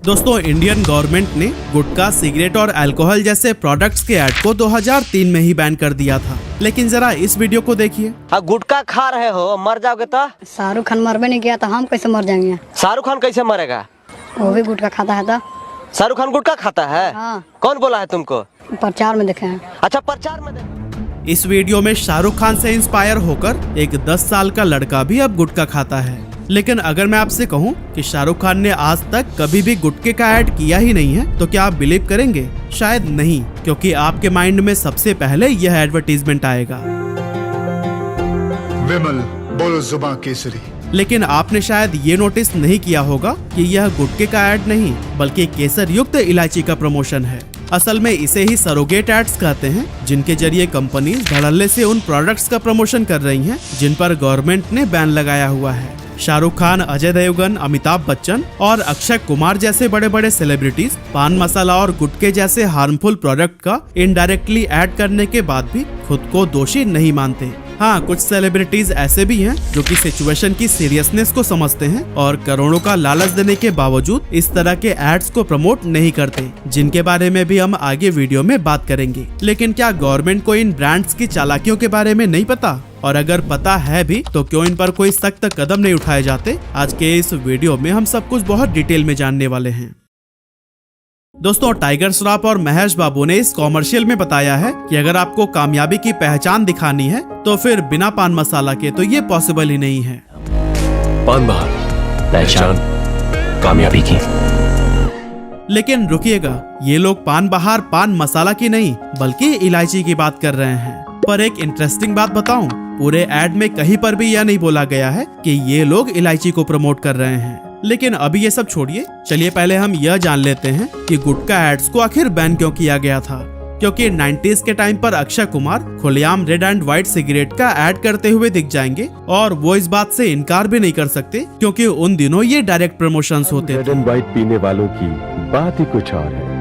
दोस्तों, Indian government ने गुटखा, cigarette और अल्कोहल जैसे प्रोडक्ट्स के ऐड को 2003 में ही बैन कर दिया था। लेकिन जरा इस वीडियो को देखिए। गुटखा खा रहे हो, मर जाओगे तो? शाहरुख खान मरबे नहीं किया तो हम कैसे मर जाएंगे? शाहरुख खान कैसे मरेगा? वो भी गुटखा खाता है था। शाहरुख खान गुटखा खाता है? हाँ। कौन बोला है तुमको? प्रचार में देखे हैं। अच्छा, प्रचार में देखे। इस वीडियो में शाहरुख खान से इंस्पायर होकर एक 10 साल का लड़का भी अब गुटखा खाता है। लेकिन अगर मैं आपसे कहूं कि शाहरुख खान ने आज तक कभी भी गुटखे का ऐड किया ही नहीं है, तो क्या आप बिलीव करेंगे? शायद नहीं, क्योंकि आपके माइंड में सबसे पहले यह एडवर्टीजमेंट आएगा। विमल बोलो जुबां केसरी। लेकिन आपने शायद ये नोटिस नहीं किया होगा कि यह गुटखे का ऐड नहीं, बल्कि केसर युक्त इलायची का प्रमोशन है। असल में इसे ही सरोगेट एड्स कहते हैं, जिनके जरिए कंपनीज धड़ल्ले से उन प्रोडक्ट्स का प्रमोशन कर रही हैं जिन पर गवर्नमेंट ने बैन लगाया हुआ है। शाहरुख खान, अजय देवगन, अमिताभ बच्चन और अक्षय कुमार जैसे बड़े बड़े सेलिब्रिटीज पान मसाला और गुटखे जैसे हार्मफुल प्रोडक्ट का इनडायरेक्टली ऐड करने के बाद भी खुद को दोषी नहीं मानते। हाँ, कुछ सेलिब्रिटीज ऐसे भी हैं जो कि सिचुएशन की सीरियसनेस को समझते हैं और करोड़ों का लालच देने के बावजूद इस तरह के एड्स को प्रमोट नहीं करते, जिनके बारे में भी हम आगे वीडियो में बात करेंगे। लेकिन क्या गवर्नमेंट को इन ब्रांड्स की चालाकियों के बारे में नहीं पता? और अगर पता है भी तो क्यों इन पर कोई सख्त कदम नहीं उठाए जाते? आज के इस वीडियो में हम सब कुछ बहुत डिटेल में जानने वाले हैं। दोस्तों, टाइगर श्रॉफ और महेश बाबू ने इस कॉमर्शियल में बताया है कि अगर आपको कामयाबी की पहचान दिखानी है तो फिर बिना पान मसाला के तो ये पॉसिबल ही नहीं है। पान बहार पहचान कामयाबी की। लेकिन रुकिएगा, ये लोग पान बहार पान मसाला की नहीं बल्कि इलायची की बात कर रहे हैं। पर एक इंटरेस्टिंग बात बताऊं, पूरे ऐड में कहीं पर भी यह नहीं बोला गया है कि ये लोग इलायची को प्रमोट कर रहे हैं। लेकिन अभी ये सब छोड़िए, चलिए पहले हम यह जान लेते हैं कि गुटखा एड्स को आखिर बैन क्यों किया गया था। क्योंकि 90s के टाइम पर अक्षय कुमार खुलेआम रेड एंड व्हाइट सिगरेट का ऐड करते हुए दिख जाएंगे और वो इस बात से इनकार भी नहीं कर सकते, क्योंकि उन दिनों ये डायरेक्ट प्रमोशंस होते थे। रेड एंड व्हाइट पीने वालों की बात ही कुछ और है।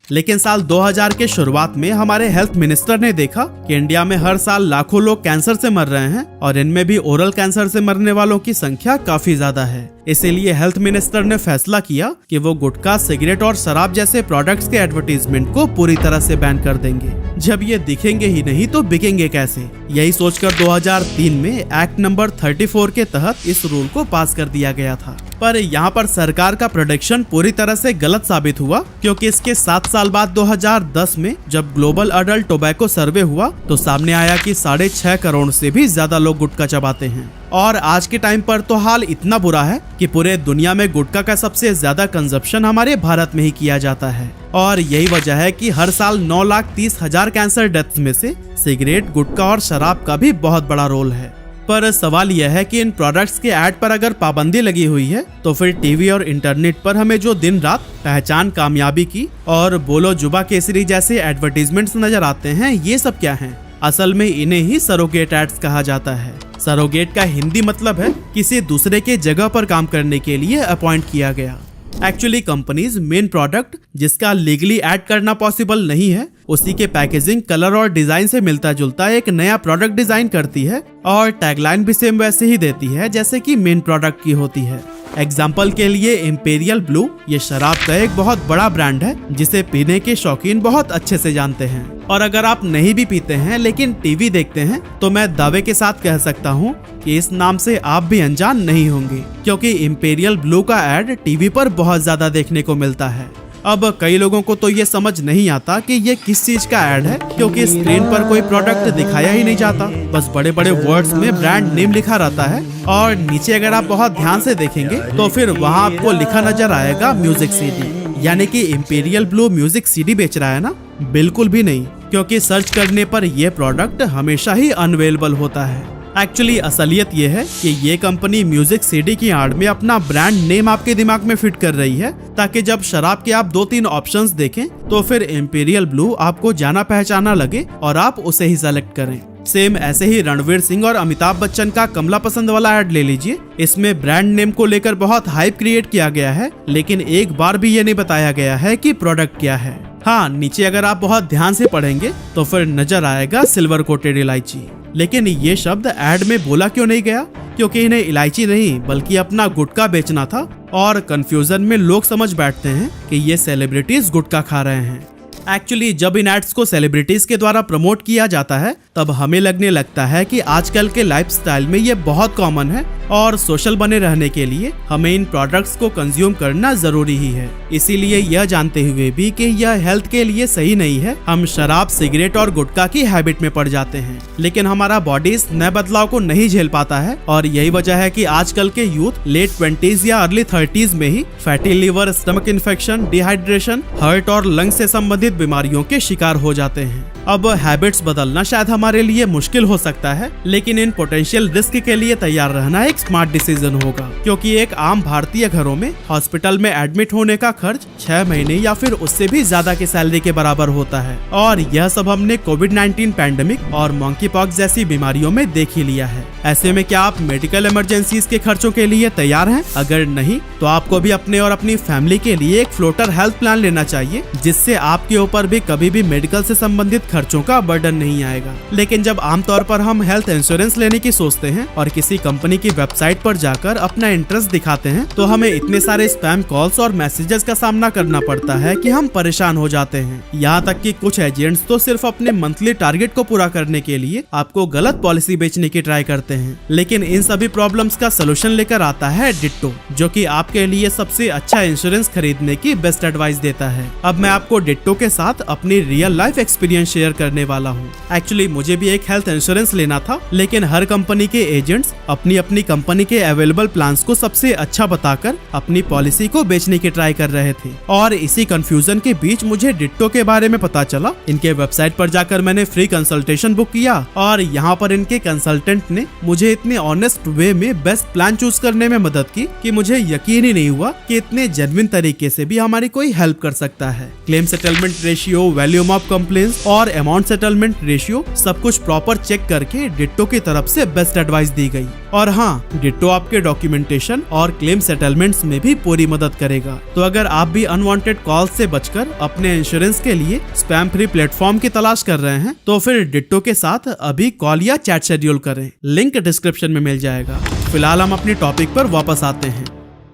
लेकिन साल 2000 के शुरुआत में हमारे हेल्थ मिनिस्टर ने देखा कि इंडिया में हर साल लाखों लोग कैंसर से मर रहे हैं और इनमें भी ओरल कैंसर से मरने वालों की संख्या काफी ज्यादा है। इसीलिए हेल्थ मिनिस्टर ने फैसला किया कि वो गुटखा, सिगरेट और शराब जैसे प्रोडक्ट्स के एडवर्टीजमेंट को पूरी तरह से बैन कर देंगे। जब ये दिखेंगे ही नहीं तो बिकेंगे कैसे? यही सोचकर 2003 में एक्ट नंबर 34 के तहत इस रूल को पास कर दिया गया था। पर यहाँ पर सरकार का प्रेडिक्शन पूरी तरह से गलत साबित हुआ, क्योंकि इसके 7 साल बाद 2010 में जब ग्लोबल अडल्ट टोबैको सर्वे हुआ तो सामने आया कि 6.5 करोड़ से भी ज्यादा लोग गुटखा चबाते हैं। और आज के टाइम पर तो हाल इतना बुरा है कि पूरे दुनिया में गुटखा का सबसे ज्यादा कंजप्शन हमारे भारत में ही किया जाता है। और यही वजह है कि हर साल 9,30,000 कैंसर डेथ्स में से सिगरेट, गुटखा और शराब का भी बहुत बड़ा रोल है। पर सवाल यह है कि इन प्रोडक्ट्स के ऐड पर अगर पाबंदी लगी हुई है तो फिर टीवी और इंटरनेट पर हमें जो दिन रात पहचान कामयाबी की और बोलो जुबा केसरी जैसे एडवर्टीजमेंट्स नजर आते हैं, ये सब क्या हैं? असल में इन्हें ही सरोगेट एड्स कहा जाता है। सरोगेट का हिंदी मतलब है किसी दूसरे के जगह पर काम करने के लिए अपॉइंट किया गया। एक्चुअली कंपनीज मेन प्रोडक्ट जिसका लीगली ऐड करना पॉसिबल नहीं है, उसी के पैकेजिंग, कलर और डिजाइन से मिलता जुलता एक नया प्रोडक्ट डिजाइन करती है और टैगलाइन भी सेम वैसे ही देती है जैसे कि मेन प्रोडक्ट की होती है। एग्जाम्पल के लिए इंपीरियल ब्लू ये शराब का एक बहुत बड़ा ब्रांड है जिसे पीने के शौकीन बहुत अच्छे से जानते हैं। और अगर आप नहीं भी पीते हैं लेकिन टीवी देखते हैं तो मैं दावे के साथ कह सकता हूँ कि इस नाम से आप भी अनजान नहीं होंगे, क्योंकि इंपीरियल ब्लू का ऐड टीवी पर बहुत ज्यादा देखने को मिलता है। अब कई लोगों को तो ये समझ नहीं आता कि ये किस चीज का ऐड है, क्योंकि स्क्रीन पर कोई प्रोडक्ट दिखाया ही नहीं जाता, बस बड़े बड़े वर्ड्स में ब्रांड नेम लिखा रहता है और नीचे अगर आप बहुत ध्यान से देखेंगे तो फिर वहाँ आपको लिखा नजर आएगा म्यूजिक सीडी। यानी कि इंपीरियल ब्लू म्यूजिक सीडी बेच रहा है ना? बिल्कुल भी नहीं, क्योंकि सर्च करने पर यह प्रोडक्ट हमेशा ही अनअवेलेबल होता है। एक्चुअली असलियत ये है कि ये कंपनी म्यूजिक सीडी की आड़ में अपना ब्रांड नेम आपके दिमाग में फिट कर रही है, ताकि जब शराब के आप 2-3 ऑप्शंस देखें तो फिर इंपीरियल ब्लू आपको जाना पहचाना लगे और आप उसे ही सेलेक्ट करें। सेम ऐसे ही रणवीर सिंह और अमिताभ बच्चन का कमला पसंद वाला ऐड ले लीजिए। इसमें ब्रांड नेम को लेकर बहुत हाइप क्रिएट किया गया है, लेकिन एक बार भी ये नहीं बताया गया है कि प्रोडक्ट क्या है। हाँ, नीचे अगर आप बहुत ध्यान से पढ़ेंगे तो फिर नजर आएगा सिल्वर कोटेड इलायची। लेकिन ये शब्द ऐड में बोला क्यों नहीं गया? क्योंकि इन्हें इलायची नहीं बल्कि अपना गुटखा बेचना था और कंफ्यूजन में लोग समझ बैठते हैं कि ये सेलिब्रिटीज गुटखा खा रहे हैं। एक्चुअली जब इन एड्स को सेलिब्रिटीज के द्वारा प्रमोट किया जाता है तब हमें लगने लगता है कि आजकल के लाइफस्टाइल में ये बहुत कॉमन है और सोशल बने रहने के लिए हमें इन प्रोडक्ट्स को कंज्यूम करना जरूरी ही है। इसीलिए यह जानते हुए भी कि यह हेल्थ के लिए सही नहीं है, हम शराब, सिगरेट और गुटखा की हैबिट में पड़ जाते हैं। लेकिन हमारा बॉडी इस नए बदलाव को नहीं झेल पाता है और यही वजह है कि आजकल के यूथ लेट 20s या अर्ली 30s में ही fatty liver, stomach infection, dehydration, heart और लंग से संबंधित बीमारियों के शिकार हो जाते हैं। अब हैबिट्स बदलना शायद हमारे लिए मुश्किल हो सकता है, लेकिन इन पोटेंशियल रिस्क के लिए तैयार रहना एक स्मार्ट डिसीजन होगा, क्योंकि एक आम भारतीय घरों में हॉस्पिटल में एडमिट होने का खर्च 6 महीने या फिर उससे भी ज्यादा की सैलरी के बराबर होता है। और यह सब हमने कोविड-19 पैंडेमिक और मंकी पॉक्स जैसी बीमारियों में देख ही लिया है। ऐसे में क्या आप मेडिकल इमरजेंसीज के खर्चों के लिए तैयार हैं? अगर नहीं तो आपको भी अपने और अपनी फैमिली के लिए एक फ्लोटर हेल्थ प्लान लेना चाहिए, जिससे आपके ऊपर भी कभी भी मेडिकल से संबंधित खर्चों का बर्डन नहीं आएगा। लेकिन जब आमतौर पर हम हेल्थ इंश्योरेंस लेने की सोचते हैं और किसी कंपनी की वेबसाइट पर जाकर अपना इंटरेस्ट दिखाते हैं तो हमें इतने सारे स्पैम कॉल्स और मैसेजेस का सामना करना पड़ता है कि हम परेशान हो जाते हैं। यहाँ तक कि कुछ एजेंट्स तो सिर्फ अपने मंथली टारगेट को पूरा करने के लिए आपको गलत पॉलिसी बेचने की ट्राई करते हैं। लेकिन इन सभी प्रॉब्लम्स का सोल्यूशन लेकर आता है डिट्टो, जो कि आपके लिए सबसे अच्छा इंश्योरेंस खरीदने की बेस्ट एडवाइस देता है। अब मैं आपको डिट्टो के साथ अपनी रियल लाइफ एक्सपीरियंस शेयर करने वाला हूँ। एक्चुअली मुझे भी एक हेल्थ इंश्योरेंस लेना था, लेकिन हर कंपनी के एजेंट्स अपनी अपनी कंपनी के अवेलेबल प्लान्स को सबसे अच्छा बताकर अपनी पॉलिसी को बेचने की ट्राई कर रहे थे। और इसी कंफ्यूजन के बीच मुझे डिट्टो के बारे में पता चला। इनके वेबसाइट पर जाकर मैंने फ्री कंसल्टेशन बुक किया और यहाँ पर इनके कंसल्टेंट ने मुझे इतने ऑनेस्ट वे में बेस्ट प्लान चूज करने में मदद की कि मुझे यकीन ही नहीं हुआ कि इतने जेन्युइन तरीके से भी हमारी कोई हेल्प कर सकता है। Claim settlement ratio, volume of complaints और अमाउंट सेटलमेंट रेशियो सब कुछ प्रॉपर चेक करके डिट्टो की तरफ से बेस्ट एडवाइस दी गई। और हाँ, डिट्टो आपके डॉक्यूमेंटेशन और क्लेम सेटलमेंट्स में भी पूरी मदद करेगा। तो अगर आप भी अनवांटेड कॉल से बचकर अपने इंश्योरेंस के लिए स्पैम फ्री प्लेटफॉर्म की तलाश कर रहे हैं तो फिर डिट्टो के साथ अभी कॉल या चैट शेड्यूल करें, लिंक डिस्क्रिप्शन में मिल जाएगा। फिलहाल हम अपनी टॉपिक पर वापस आते हैं।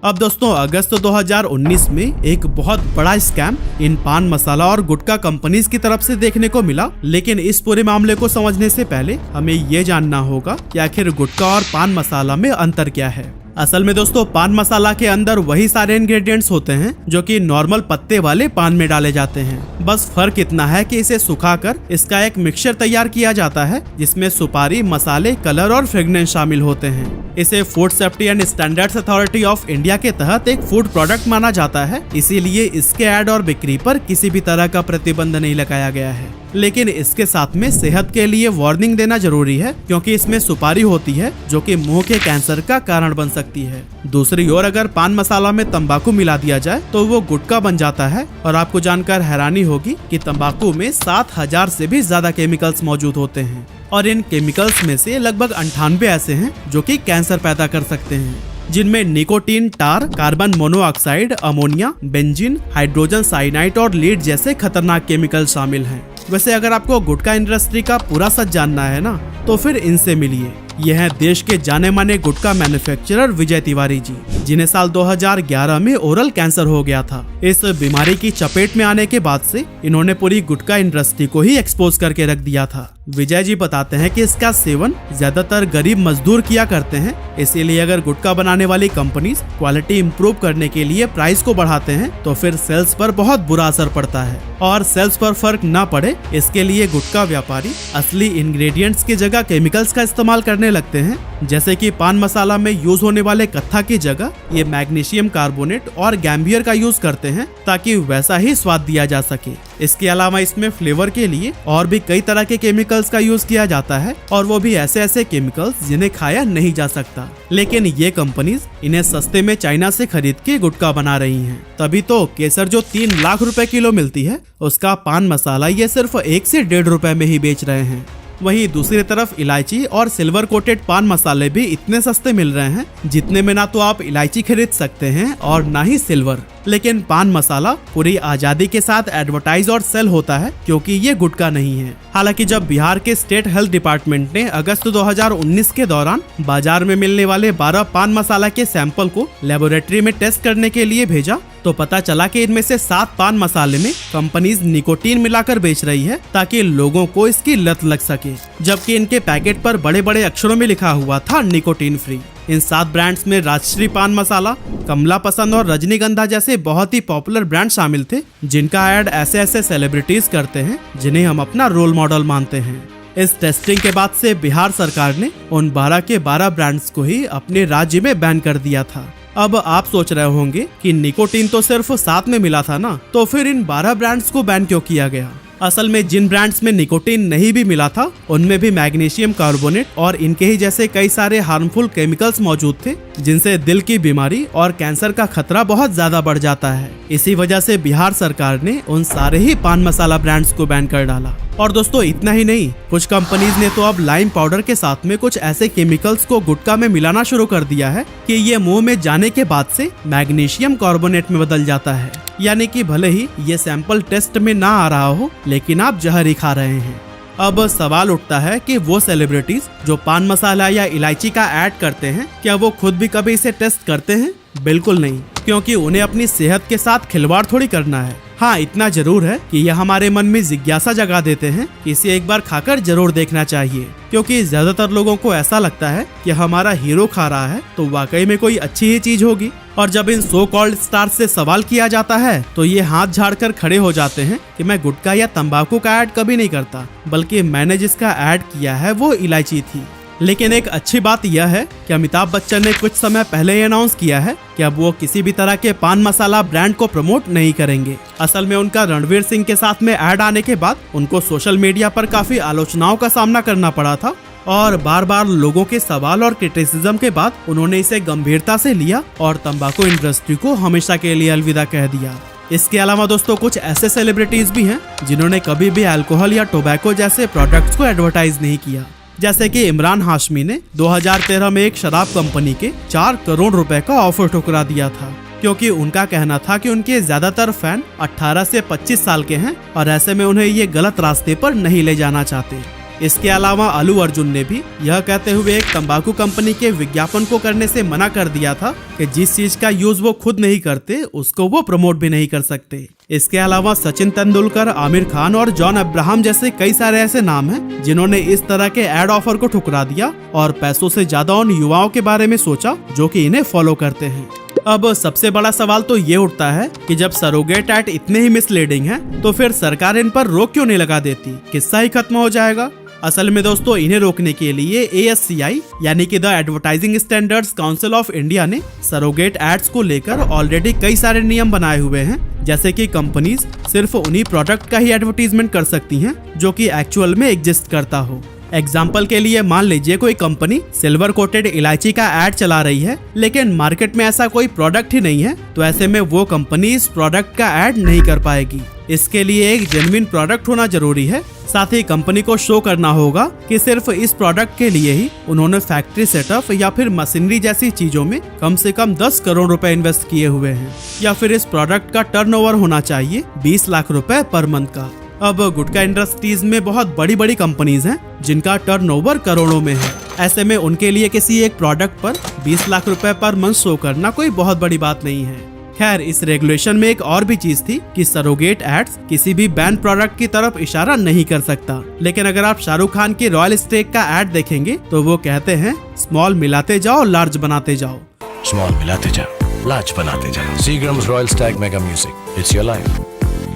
अब दोस्तों, अगस्त 2019 में एक बहुत बड़ा स्कैम इन पान मसाला और गुटखा कंपनीज की तरफ से देखने को मिला। लेकिन इस पूरे मामले को समझने से पहले हमें ये जानना होगा कि आखिर गुटखा और पान मसाला में अंतर क्या है। असल में दोस्तों, पान मसाला के अंदर वही सारे इंग्रेडिएंट्स होते हैं जो कि नॉर्मल पत्ते वाले पान में डाले जाते हैं। बस फर्क इतना है कि इसे सुखाकर इसका एक मिक्सचर तैयार किया जाता है, जिसमें सुपारी, मसाले, कलर और फ्रेग्रेंस शामिल होते हैं। इसे food safety and standards authority of India के तहत एक फूड प्रोडक्ट माना जाता है, इसीलिए इसके ऐड और बिक्री पर किसी भी तरह का प्रतिबंध नहीं लगाया गया है। लेकिन इसके साथ में सेहत के लिए वार्निंग देना जरूरी है, क्योंकि इसमें सुपारी होती है जो कि मुंह के कैंसर का कारण बन सकती है। दूसरी ओर अगर पान मसाला में तंबाकू मिला दिया जाए तो वो गुटखा बन जाता है। और आपको जानकर हैरानी होगी कि तंबाकू में 7000 से भी ज्यादा केमिकल्स मौजूद होते हैं और इन केमिकल्स में से लगभग 98 ऐसे हैं जो कि कैंसर पैदा कर सकते हैं, जिनमें nicotine, tar, carbon monoxide, ammonia, benzene, hydrogen cyanide और लीड जैसे खतरनाक केमिकल शामिल हैं। वैसे अगर आपको गुटखा इंडस्ट्री का पूरा सच जानना है ना, तो फिर इनसे मिलिए। यह है देश के जाने माने गुटखा मैन्युफैक्चरर विजय तिवारी जी, जिन्हें साल 2011 में ओरल कैंसर हो गया था। इस बीमारी की चपेट में आने के बाद से इन्होंने पूरी गुटखा इंडस्ट्री को ही एक्सपोज करके रख दिया था। विजय जी बताते हैं कि इसका सेवन ज्यादातर गरीब मजदूर किया करते हैं, इसीलिए अगर गुटखा बनाने वाली कंपनीज क्वालिटी इंप्रूव करने के लिए प्राइस को बढ़ाते हैं तो फिर सेल्स पर बहुत बुरा असर पड़ता है। और सेल्स पर फर्क ना पड़े इसके लिए गुटखा व्यापारी असली इंग्रेडिएंट्स की जगह केमिकल्स का इस्तेमाल करने लगते हैं, जैसे कि पान मसाला में यूज होने वाले कत्था की जगह ये मैग्नीशियम कार्बोनेट और गैम्बियर का यूज करते हैं, ताकि वैसा ही स्वाद दिया जा सके। इसके अलावा इसमें फ्लेवर के लिए और भी कई तरह के केमिकल्स का यूज किया जाता है, और वो भी ऐसे ऐसे केमिकल्स जिन्हें खाया नहीं जा सकता। लेकिन ये कंपनीज इन्हें सस्ते में चाइना से खरीद के गुटखा बना रही हैं। तभी तो केसर जो 3 लाख रुपए किलो मिलती है, उसका पान मसाला ये सिर्फ 1 से 1.5 रुपए में ही बेच रहे हैं। वहीं दूसरी तरफ इलायची और सिल्वर कोटेड पान मसाले भी इतने सस्ते मिल रहे हैं जितने में ना तो आप इलायची खरीद सकते हैं और ना ही सिल्वर। लेकिन पान मसाला पूरी आजादी के साथ एडवर्टाइज और सेल होता है क्योंकि ये गुटखा नहीं है। हालांकि जब बिहार के स्टेट हेल्थ डिपार्टमेंट ने अगस्त 2019 के दौरान बाजार में मिलने वाले 12 पान मसाला के सैंपल को लेबोरेटरी में टेस्ट करने के लिए भेजा तो पता चला कि इनमें से 7 पान मसाले में कंपनीज निकोटीन मिलाकर बेच रही है ताकि लोगों को इसकी लत लग सके, जबकि इनके पैकेट पर बड़े बड़े अक्षरों में लिखा हुआ था निकोटीन फ्री। इन 7 ब्रांड्स में राजश्री पान मसाला, कमला पसंद और रजनीगंधा जैसे बहुत ही पॉपुलर ब्रांड शामिल थे जिनका ऐड ऐसे ऐसे सेलिब्रिटीज करते हैं जिन्हें हम अपना रोल मॉडल मानते हैं। इस टेस्टिंग के बाद से बिहार सरकार ने उन 12 के 12 ब्रांड्स को ही अपने राज्य में बैन कर दिया था। अब आप सोच रहे होंगे कि निकोटीन तो सिर्फ 7 में मिला था ना, तो फिर इन 12 ब्रांड्स को बैन क्यों किया गया? असल में जिन ब्रांड्स में निकोटीन नहीं भी मिला था उनमें भी मैग्नीशियम कार्बोनेट और इनके ही जैसे कई सारे हार्मफुल केमिकल्स मौजूद थे जिनसे दिल की बीमारी और कैंसर का खतरा बहुत ज्यादा बढ़ जाता है। इसी वजह से बिहार सरकार ने उन सारे ही पान मसाला ब्रांड्स को बैन कर डाला। और दोस्तों इतना ही नहीं, कुछ कंपनीज ने तो अब लाइम पाउडर के साथ में कुछ ऐसे केमिकल्स को गुटखा में मिलाना शुरू कर दिया है कि ये मुंह में जाने के बाद से मैग्नीशियम कार्बोनेट में बदल जाता है। यानी कि भले ही ये सैंपल टेस्ट में ना आ रहा हो लेकिन आप जहर ही खा रहे हैं। अब सवाल उठता है कि वो सेलिब्रिटीज जो पान मसाला या इलायची का ऐड करते हैं क्या वो खुद भी कभी इसे टेस्ट करते हैं? बिल्कुल नहीं, क्योंकि उन्हें अपनी सेहत के साथ खिलवाड़ थोड़ी करना है। हाँ, इतना जरूर है कि यह हमारे मन में जिज्ञासा जगा देते हैं कि इसे एक बार खाकर जरूर देखना चाहिए, क्योंकि ज्यादातर लोगों को ऐसा लगता है कि हमारा हीरो खा रहा है तो वाकई में कोई अच्छी ही चीज होगी। और जब इन सो कॉल्ड स्टार से सवाल किया जाता है तो ये हाथ झाड़कर खड़े हो जाते हैं कि मैं गुटखा या तंबाकू का ऐड कभी नहीं करता, बल्कि मैंने जिसका ऐड किया है वो इलायची थी। लेकिन एक अच्छी बात यह है कि अमिताभ बच्चन ने कुछ समय पहले ही अनाउंस किया है कि अब वो किसी भी तरह के पान मसाला ब्रांड को प्रमोट नहीं करेंगे। असल में उनका रणवीर सिंह के साथ में ऐड आने के बाद उनको सोशल मीडिया पर काफी आलोचनाओं का सामना करना पड़ा था और बार बार लोगों के सवाल और क्रिटिसिज्म के बाद उन्होंने इसे गंभीरता से लिया और तंबाकू इंडस्ट्री को हमेशा के लिए अलविदा कह दिया। इसके अलावा दोस्तों कुछ ऐसे सेलिब्रिटीज भी हैं जिन्होंने कभी भी अल्कोहल या टोबैको जैसे प्रोडक्ट्स को एडवर्टाइज नहीं किया, जैसे कि इमरान हाशमी ने 2013 में एक शराब कंपनी के 4 करोड़ रुपए का ऑफर ठुकरा दिया था, क्योंकि उनका कहना था कि उनके ज्यादातर फैन 18 से 25 साल के हैं और ऐसे में उन्हें ये गलत रास्ते पर नहीं ले जाना चाहते। इसके अलावा अल्लू अर्जुन ने भी यह कहते हुए एक तंबाकू कंपनी के विज्ञापन को करने से मना कर दिया था कि जिस चीज का यूज वो खुद नहीं करते उसको वो प्रमोट भी नहीं कर सकते। इसके अलावा सचिन तेंदुलकर, आमिर खान और जॉन अब्राहम जैसे कई सारे ऐसे नाम हैं जिन्होंने इस तरह के एड ऑफर को ठुकरा दिया और पैसों से ज्यादा उन युवाओं के बारे में सोचा जो कि इन्हें फॉलो करते हैं। अब सबसे बड़ा सवाल तो ये उठता है कि जब सरोगेट ऐड इतने ही मिसलीडिंग हैं, तो फिर सरकार इन पर रोक क्यों नहीं लगा देती? किस्सा ही खत्म हो जाएगा। असल में दोस्तों इन्हें रोकने के लिए ASCI यानी कि the advertising standards council of India ने सरोगेट एड्स को लेकर ऑलरेडी कई सारे नियम बनाए हुए हैं, जैसे कि कंपनीज सिर्फ उन्हीं प्रोडक्ट का ही एडवर्टीजमेंट कर सकती हैं जो कि एक्चुअल में एग्जिस्ट करता हो। एग्जाम्पल के लिए मान लीजिए कोई कंपनी सिल्वर कोटेड इलायची का ऐड चला रही है लेकिन मार्केट में ऐसा कोई प्रोडक्ट ही नहीं है, तो ऐसे में वो कंपनी इस प्रोडक्ट का ऐड नहीं कर पाएगी। इसके लिए एक जेन्युइन प्रोडक्ट होना जरूरी है। साथ ही कंपनी को शो करना होगा कि सिर्फ इस प्रोडक्ट के लिए ही उन्होंने फैक्ट्री सेटअप या फिर मशीनरी जैसी चीजों में कम से कम 10 करोड़ रुपए इन्वेस्ट किए हुए हैं, या फिर इस प्रोडक्ट का टर्नओवर होना चाहिए 20 लाख रुपए पर मंथ का। अब गुटखा इंडस्ट्रीज में बहुत बड़ी बड़ी कंपनीज हैं जिनका टर्नओवर करोड़ों में है। ऐसे में उनके लिए किसी एक प्रोडक्ट पर 20 लाख रुपए पर मंथ शो करना कोई बहुत बड़ी बात नहीं है। खैर, इस रेगुलेशन में एक और भी चीज थी कि सरोगेट एड्स किसी भी बैन प्रोडक्ट की तरफ इशारा नहीं कर सकता। लेकिन अगर आप शाहरुख खान के रॉयल स्टेक का ऐड देखेंगे तो वो कहते हैं स्मॉल मिलाते जाओ लार्ज बनाते जाओ। स्मॉल मिलाते जाओ लार्ज बनाते जाओ। Seagram's royal Stag mega music, it's your life,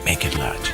make it large.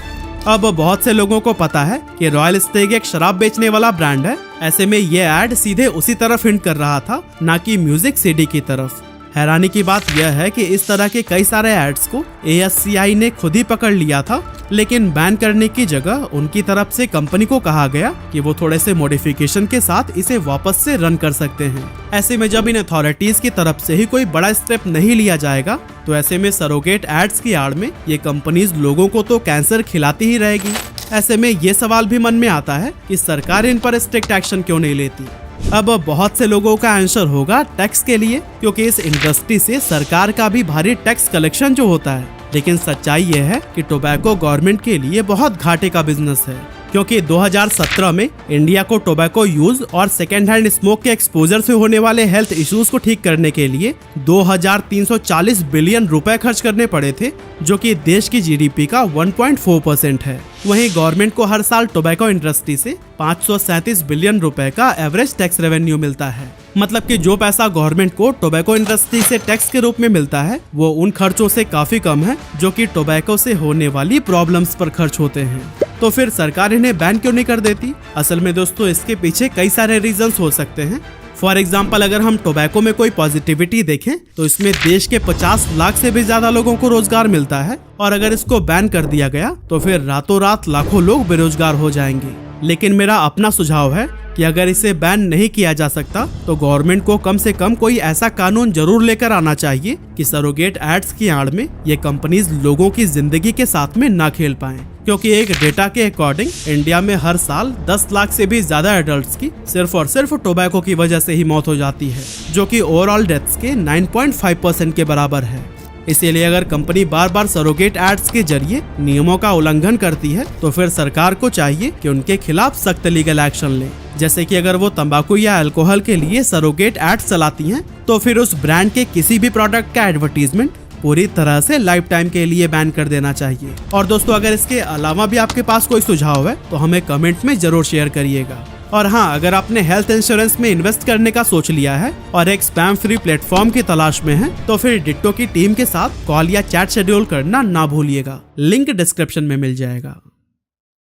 अब बहुत से लोगों को पता है कि रॉयल स्टेग एक शराब बेचने वाला ब्रांड है। ऐसे में ये ऐड सीधे उसी तरफ हिंट कर रहा था, ना कि म्यूजिक सीडी की तरफ। हैरानी की बात यह है कि इस तरह के कई सारे एड्स को ASCI ने खुद ही पकड़ लिया था, लेकिन बैन करने की जगह उनकी तरफ से कंपनी को कहा गया कि वो थोड़े से मॉडिफिकेशन के साथ इसे वापस से रन कर सकते हैं। ऐसे में जब इन अथॉरिटीज की तरफ से ही कोई बड़ा स्टेप नहीं लिया जाएगा, तो ऐसे में सरोगेट एड्स की आड़ में ये कंपनीज लोगों को तो कैंसर खिलाती ही रहेगी। ऐसे में ये सवाल भी मन में आता है कि सरकार इन पर स्ट्रिक्ट एक्शन क्यों नहीं लेती। अब बहुत से लोगों का आंसर होगा टैक्स के लिए, क्योंकि इस इंडस्ट्री से सरकार का भी भारी टैक्स कलेक्शन जो होता है। लेकिन सच्चाई ये है कि टोबैको गवर्नमेंट के लिए बहुत घाटे का बिजनेस है, क्योंकि 2017 में इंडिया को टोबैको यूज और सेकेंड हैंड स्मोक के एक्सपोजर से होने वाले हेल्थ इश्यूज को ठीक करने के लिए 2340 बिलियन रुपए खर्च करने पड़े थे, जो कि देश की जीडीपी का 1.4% है। वहीं गवर्नमेंट को हर साल टोबैको इंडस्ट्री से 537 बिलियन रुपए का एवरेज टैक्स रेवेन्यू मिलता है। मतलब कि जो पैसा गवर्नमेंट को टोबैको इंडस्ट्री से टैक्स के रूप में मिलता है वो उन खर्चों से काफी कम है जो कि टोबैको से होने वाली प्रॉब्लम्स पर खर्च होते हैं। तो फिर सरकार इन्हें बैन क्यों नहीं कर देती? असल में दोस्तों इसके पीछे कई सारे रीजंस हो सकते हैं। फॉर एग्जाम्पल, अगर हम टोबैको में कोई पॉजिटिविटी देखें तो इसमें देश के 50 लाख से भी ज्यादा लोगों को रोजगार मिलता है, और अगर इसको बैन कर दिया गया तो फिर रातों रात लाखों लोग बेरोजगार हो जाएंगे। लेकिन मेरा अपना सुझाव है कि अगर इसे बैन नहीं किया जा सकता तो गवर्नमेंट को कम से कम कोई ऐसा कानून जरूर लेकर आना चाहिए कि सरोगेट एड्स की आड़ में ये कंपनीज लोगों की जिंदगी के साथ में ना खेल पाएं। क्योंकि एक डेटा के अकॉर्डिंग इंडिया में हर साल 10 लाख से भी ज्यादा एडल्ट्स की सिर्फ और सिर्फ टोबैको की वजह से ही मौत हो जाती है, जो कि ओवरऑल डेथ्स के 9.5% के बराबर है। इसीलिए अगर कंपनी बार बार सरोगेट एड्स के जरिए नियमों का उल्लंघन करती है तो फिर सरकार को चाहिए कि उनके खिलाफ सख्त लीगल एक्शन ले। जैसे कि अगर वो तंबाकू या अल्कोहल के लिए सरोगेट एड्स चलाती हैं तो फिर उस ब्रांड के किसी भी प्रोडक्ट का एडवर्टीजमेंट पूरी तरह से लाइफ टाइम के लिए बैन कर देना चाहिए। और दोस्तों अगर इसके अलावा भी आपके पास कोई सुझाव है तो हमें कमेंट में जरूर शेयर करिएगा। और हाँ, अगर आपने हेल्थ इंश्योरेंस में इन्वेस्ट करने का सोच लिया है और एक स्पैम फ्री प्लेटफॉर्म की तलाश में है तो फिर डिट्टो की टीम के साथ कॉल या चैट शेड्यूल करना ना भूलिएगा। लिंक डिस्क्रिप्शन में मिल जाएगा।